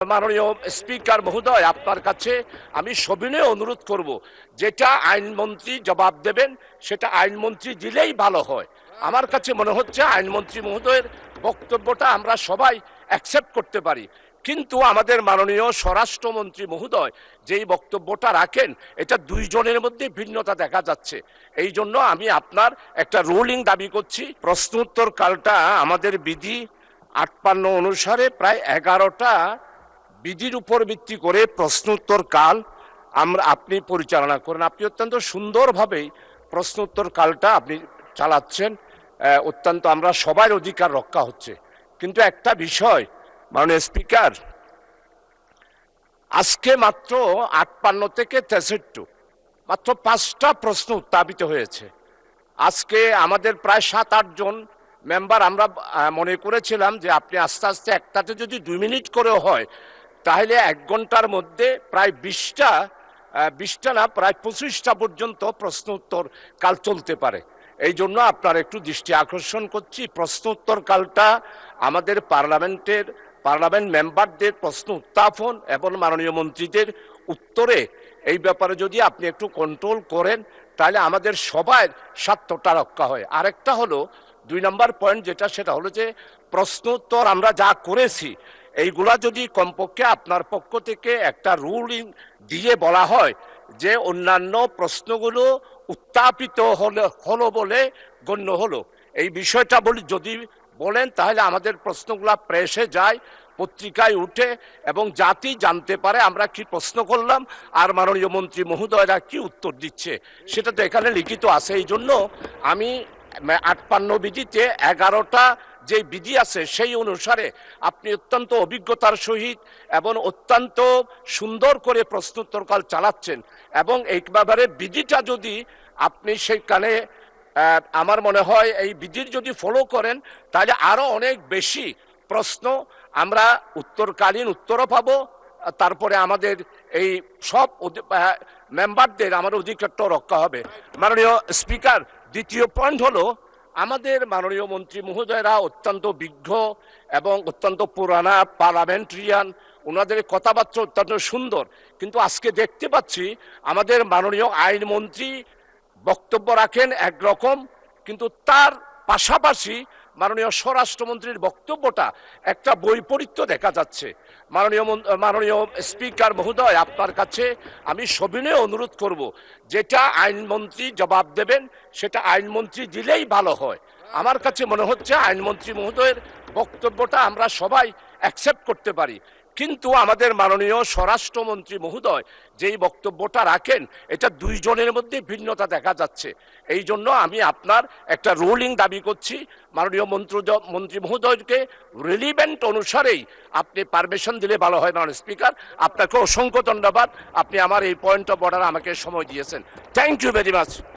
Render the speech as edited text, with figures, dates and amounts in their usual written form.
মাননীয় স্পিকার মহোদয়, আপনার কাছে আমি সবিনয় অনুরোধ করব, যেটা আইনমন্ত্রী জবাব দেবেন সেটা আইনমন্ত্রী দিলেই ভালো হয়। আমার কাছে মনে হচ্ছে আইনমন্ত্রী মহোদয়ের বক্তব্যটা আমরা সবাই অ্যাকসেপ্ট করতে পারি, কিন্তু আমাদের মাননীয় স্বরাষ্ট্রমন্ত্রী মহোদয় যেই বক্তব্যটা রাখেন এটা দুইজনের মধ্যে ভিন্নতা দেখা যাচ্ছে। এই জন্য আমি আপনার একটা রুলিং দাবি করছি। প্রশ্ন উত্তর কালটা আমাদের বিধি ৫৮ অনুসারে প্রায় ১১টা বিধির উপর ভিত্তি করে প্রশ্ন উত্তর কাল আপনি পরিচালনা করেন। আপনি অত্যন্ত সুন্দরভাবেই প্রশ্ন উত্তর কালটা আপনি চালাচ্ছেন, অত্যন্ত আমরা সবার অধিকার রক্ষা হচ্ছে। কিন্তু একটা বিষয় মাননীয় স্পিকার, আজকে মাত্র ৫৮ থেকে ৬৩ মাত্র ৫টা প্রশ্ন উত্থাপিত হয়েছে। আজকে আমাদের প্রায় ৭-৮ জন মেম্বার আমরা মনে করেছিলাম যে আপনি আস্তে আস্তে একটাতে যদি ২ মিনিট করেও হয় তাহলে ১ ঘন্টার মধ্যে প্রায় ২০টা না প্রায় ২৫টা পর্যন্ত প্রশ্ন উত্তর কাল চলতে পারে। এই জন্য আপনার একটু দৃষ্টি আকর্ষণ করছি, প্রশ্ন উত্তর কালটা আমাদের পার্লামেন্ট মেম্বারদের প্রশ্ন উত্থাপন এবং মাননীয় মন্ত্রীদের উত্তরে এই ব্যাপারে যদি আপনি একটু কন্ট্রোল করেন তাহলে আমাদের সবার স্বার্থটা রক্ষা হয়। আরেকটা হলো ২ নম্বর পয়েন্ট যেটা, সেটা হলো যে প্রশ্ন উত্তর আমরা যা করেছি এইগুলা যদি কমপক্ষে আপনার পক্ষ থেকে একটা রুলিং দিয়ে বলা হয় যে অন্যান্য প্রশ্নগুলো উত্থাপিত হলো বলে গণ্য হলো, এই বিষয়টা যদি বলেন তাহলে আমাদের প্রশ্নগুলা প্রেসে যায়, পত্রিকায় উঠে এবং জাতি জানতে পারে আমরা কি প্রশ্ন করলাম আর মাননীয় মন্ত্রী মহোদয়রা কি উত্তর দিচ্ছে, সেটা তো এখানে লিখিত আছে। এই জন্য আমি ৫৮ বিধিতে ১১টা যে বিধি আছে সেই অনুসারে আপনি অত্যন্ত অভিজ্ঞতার সহিত এবং অত্যন্ত সুন্দর করে প্রশ্নোত্তরকাল চালাচ্ছেন এবং এই ব্যাপারে বিধিটা যদি আপনি সেইখানে আমার মনে হয় এই বিধির যদি ফলো করেন তাহলে আরো অনেক বেশি প্রশ্ন আমরা উত্তরকালীন উত্তরও পাবো, তারপরে আমাদের এই সব মেম্বারদের আমার অধিকারটা রক্ষা হবে। মাননীয় স্পিকার, দ্বিতীয় পয়েন্ট হলো আমাদের মাননীয় মন্ত্রী মহোদয়রা অত্যন্ত বিজ্ঞ এবং অত্যন্ত পুরানা পার্লামেন্টারিয়ান, ওনাদের কথাবার্তা অত্যন্ত সুন্দর, কিন্তু আজকে দেখতে পাচ্ছি আমাদের মাননীয় আইনমন্ত্রী বক্তব্য রাখেন একরকম, কিন্তু তার পাশাপাশি মাননীয় স্বরাষ্ট্রমন্ত্রীর বক্তব্যটা একটা বৈপরীত্য দেখা যাচ্ছে। মাননীয় স্পিকার মহোদয়, আপনার কাছে আমি সবিনয় অনুরোধ করব, যেটা আইনমন্ত্রী জবাব দেবেন সেটা আইনমন্ত্রী দিলেই ভালো হয়। আমার কাছে মনে হচ্ছে আইনমন্ত্রী মহোদয়ের বক্তব্যটা আমরা সবাই অ্যাকসেপ্ট করতে পারি, কিন্তু আমাদের মাননীয় স্বরাষ্ট্রমন্ত্রী মহোদয় যেই বক্তব্যটা রাখেন এটা দুইজনের মধ্যে ভিন্নতা দেখা যাচ্ছে। এই জন্য আমি আপনার একটা রুলিং দাবি করছি, মাননীয় মন্ত্রী মহোদয়কে রিলিভেন্ট অনুসারেই আপনি পারমিশন দিলে ভালো হয়। মাননীয় স্পিকার, আপনাকে অসংখ্য ধন্যবাদ, আপনি আমার এই পয়েন্ট অফ অর্ডার আমাকে সময় দিয়েছেন। Thank you very much.